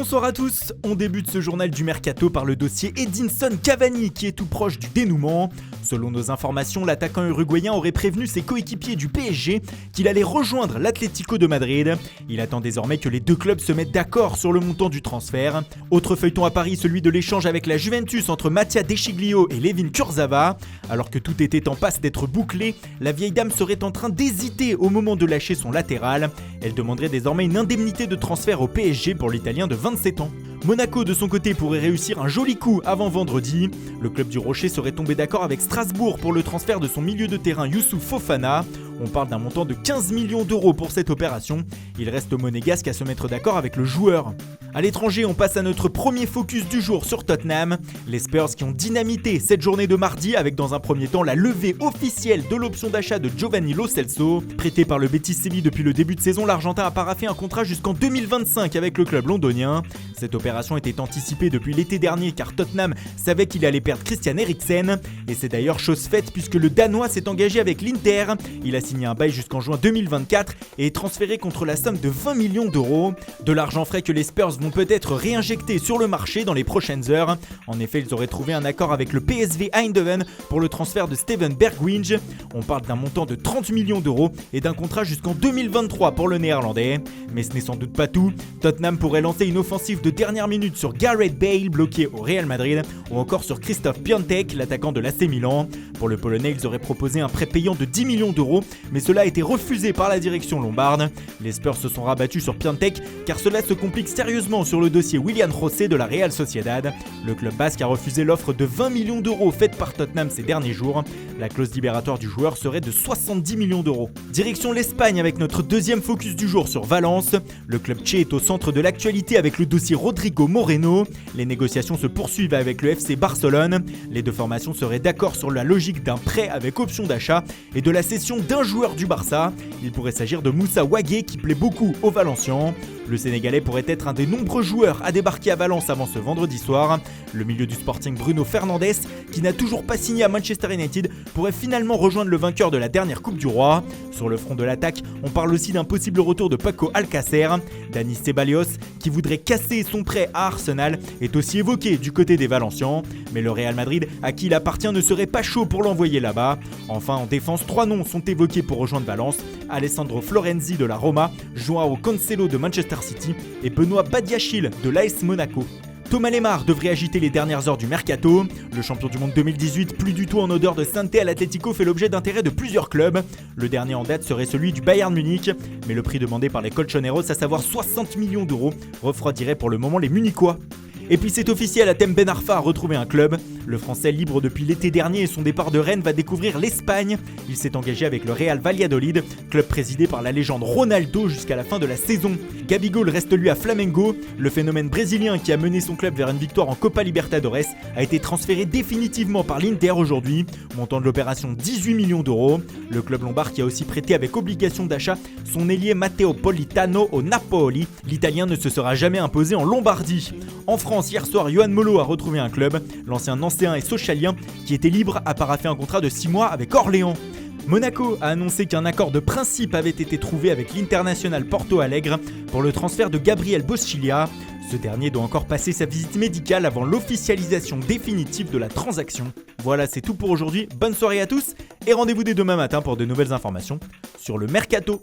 Bonsoir à tous, on débute ce journal du Mercato par le dossier Edinson Cavani qui est tout proche du dénouement. Selon nos informations, l'attaquant uruguayen aurait prévenu ses coéquipiers du PSG qu'il allait rejoindre l'Atlético de Madrid. Il attend désormais que les deux clubs se mettent d'accord sur le montant du transfert. Autre feuilleton à Paris, celui de l'échange avec la Juventus entre Mattia De Sciglio et Layvin Kurzawa. Alors que tout était en passe d'être bouclé, la vieille dame serait en train d'hésiter au moment de lâcher son latéral. Elle demanderait désormais une indemnité de transfert au PSG pour l'Italien de 27 ans. Monaco de son côté pourrait réussir un joli coup avant vendredi. Le club du Rocher serait tombé d'accord avec Strasbourg pour le transfert de son milieu de terrain Youssouf Fofana. On parle d'un montant de 15 millions d'euros pour cette opération. Il reste au Monégasque à se mettre d'accord avec le joueur. À l'étranger, on passe à notre premier focus du jour sur Tottenham. Les Spurs qui ont dynamité cette journée de mardi avec dans un premier temps la levée officielle de l'option d'achat de Giovanni Lo Celso. Prêté par le Betis Séville depuis le début de saison, l'Argentin a paraphé un contrat jusqu'en 2025 avec le club londonien. Cette opération était anticipée depuis l'été dernier car Tottenham savait qu'il allait perdre Christian Eriksen. Et c'est d'ailleurs chose faite puisque le Danois s'est engagé avec l'Inter. Il a signé un bail jusqu'en juin 2024 et est transféré contre la somme de 20 millions d'euros. De l'argent frais que les Spurs vont peut-être réinjecter sur le marché dans les prochaines heures. En effet, ils auraient trouvé un accord avec le PSV Eindhoven pour le transfert de Steven Bergwijn. On parle d'un montant de 30 millions d'euros et d'un contrat jusqu'en 2023 pour le néerlandais. Mais ce n'est sans doute pas tout. Tottenham pourrait lancer une offensive de dernière minute sur Gareth Bale, bloqué au Real Madrid, ou encore sur Krzysztof Piątek, l'attaquant de l'AC Milan. Pour le Polonais, ils auraient proposé un prêt payant de 10 millions d'euros, mais cela a été refusé par la direction lombarde. Les Spurs se sont rabattus sur Piątek car cela se complique sérieusement sur le dossier Willian José de la Real Sociedad. Le club basque a refusé l'offre de 20 millions d'euros faite par Tottenham ces derniers jours. La clause libératoire du joueur serait de 70 millions d'euros. Direction l'Espagne avec notre deuxième focus du jour sur Valence. Le club tché est au centre de l'actualité avec le dossier Rodrigo Moreno. Les négociations se poursuivent avec le FC Barcelone. Les deux formations seraient d'accord sur la logique d'un prêt avec option d'achat et de la cession d'un joueur du Barça. Il pourrait s'agir de Moussa Wagué qui plaît beaucoup aux Valencians. Le Sénégalais pourrait être un des nombreux joueurs à débarquer à Valence avant ce vendredi soir. Le milieu du Sporting Bruno Fernandes, qui n'a toujours pas signé à Manchester United, pourrait finalement rejoindre le vainqueur de la dernière Coupe du Roi. Sur le front de l'attaque, on parle aussi d'un possible retour de Paco Alcácer. Dani Ceballos, qui voudrait casser son prêt à Arsenal, est aussi évoqué du côté des Valencians. Mais le Real Madrid, à qui il appartient, ne serait pas chaud pour l'envoyer là-bas. Enfin, en défense, 3 noms sont évoqués pour rejoindre Valence. Alessandro Florenzi de la Roma, Joao Cancelo de Manchester City et Benoît Badiachil de l'AS Monaco. Thomas Lemar devrait agiter les dernières heures du Mercato. Le champion du monde 2018, plus du tout en odeur de sainteté à l'Atlético, fait l'objet d'intérêt de plusieurs clubs. Le dernier en date serait celui du Bayern Munich, mais le prix demandé par les Colchoneros, à savoir 60 millions d'euros, refroidirait pour le moment les Munichois. Et puis c'est officiel, Hatem Ben Arfa a retrouvé un club. Le Français, libre depuis l'été dernier et son départ de Rennes, va découvrir l'Espagne. Il s'est engagé avec le Real Valladolid, club présidé par la légende Ronaldo jusqu'à la fin de la saison. Gabigol reste lui à Flamengo. Le phénomène brésilien qui a mené son club vers une victoire en Copa Libertadores a été transféré définitivement par l'Inter aujourd'hui. Montant de l'opération 18 millions d'euros. Le club lombard qui a aussi prêté avec obligation d'achat son ailier Matteo Politano au Napoli. L'Italien ne se sera jamais imposé en Lombardie. En France, hier soir, Yohan Molo a retrouvé un club. L'ancien nancéen et socialien qui était libre a paraphé un contrat de 6 mois avec Orléans. Monaco a annoncé qu'un accord de principe avait été trouvé avec l'International Porto Alegre pour le transfert de Gabriel Boschilia. Ce dernier doit encore passer sa visite médicale avant l'officialisation définitive de la transaction. Voilà, c'est tout pour aujourd'hui. Bonne soirée à tous et rendez-vous dès demain matin pour de nouvelles informations sur le Mercato.